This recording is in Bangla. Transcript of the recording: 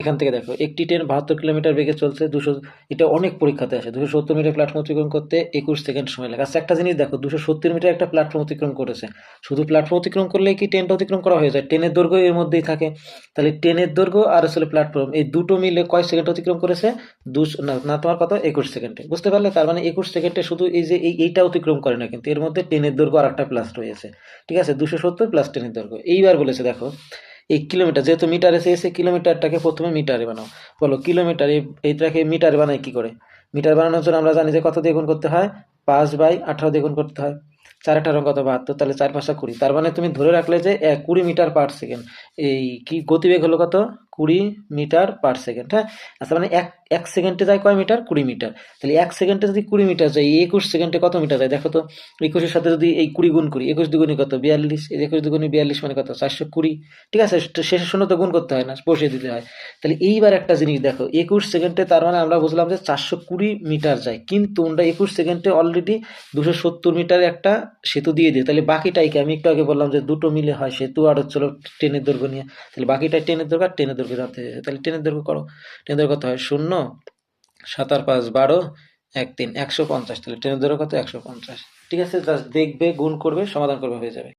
এখান থেকে দেখো একটি ট্রেন 72 কিলোমিটার বেগে চলছে 200, এটা অনেক পরীক্ষাতে আসে। 270 মিটার প্ল্যাটফর্ম অতিক্রম করতে 21 সেকেন্ড সময় লাগে। আচ্ছা একটা জিনিস দেখো, 270 মিটার একটা প্ল্যাটফর্ম অতিক্রম করেছে, শুধু প্ল্যাটফর্ম অতিক্রম করলেই কি ট্রেনটা অতিক্রম করা হয়ে যায়? ট্রেনের দৈর্ঘ্য এর মধ্যেই থাকে। তাহলে ট্রেনের দৈর্ঘ্য আর আসলে প্ল্যাটফর্ম এই দুটো মিলে কয় সেকেন্ড অতিক্রম করেছে? না না, তোমার কত, 21 সেকেন্ডে। বুঝতে পারলে? তার মানে 21 সেকেন্ডে শুধু এই যে এইটা অতিক্রম করে না, কিন্তু এর মধ্যে ট্রেনের দৈর্ঘ্য আর একটা প্লাস রয়েছে। ঠিক আছে, 270 প্লাস ট্রেনের দৈর্ঘ্য। এইবার বলেছে দেখো এই কিলোমিটার, যেহেতু মিটারে চেয়েছে, কিলোমিটারটাকে প্রথমে মিটারে বানাও। বলো কিলোমিটার, এইটাকে মিটারে বানাই কি করে? মিটার বানানোর জন্য আমরা জানি যে কত দিয়ে গুণ করতে হয়, 5/18 দিয়ে গুণ করতে হয়। 4×18 কত, 72, তাহলে 4×5 20। তার মানে তুমি ধরে রাখলে যে 20 মিটার পার সেকেন্ড। এই কি গতিবেগ হলো কত, 20 মিটার পার সেকেন্ড। হ্যাঁ, আচ্ছা মানে এক এক সেকেন্ডে যায় কয় মিটার, 20 মিটার। তাহলে 1 সেকেন্ডে যদি 20 মিটার যায়, 21 সেকেন্ডে কত মিটার যায় দেখো তো। 21-এর সাথে যদি এই 20 গুণ করি, 21 দুগুণে কত, 42, এই 21 দুগুণে 42 মানে কত, 420। ঠিক আছে, শেষের শূন্য তো গুণ করতে হয় না, বসিয়ে দিতে হয়। তাহলে এইবার একটা জিনিস দেখো, 21 সেকেন্ডে তার মানে আমরা বুঝলাম যে 420 মিটার যায়, কিন্তু আমরা 21 সেকেন্ডে অলরেডি 270 মিটার একটা সেতু দিয়ে দিই। তাহলে বাকিটাই কি, আমি একটু আগে বললাম যে দুটো মিলে হয় সেতু আর হচ্ছিল ট্রেনের দৈর্ঘ্য নিয়ে। তাহলে বাকিটা ট্রেনের দৈর্ঘ্য আর ট্রেনের দৈর্ঘ্য জানতে চাইছে। তাহলে ট্রেনের দৈর্ঘ্য করো। ট্রেনের দৈর্ঘ্য কত হয়, 0, 7 আর 5 12, 1 3 150। তাহলে ট্রেনের দৈর্ঘ্য কত, 150। ঠিক আছে, জাস্ট দেখবে, গুণ করবে, সমাধান করবে, হয়ে যাবে।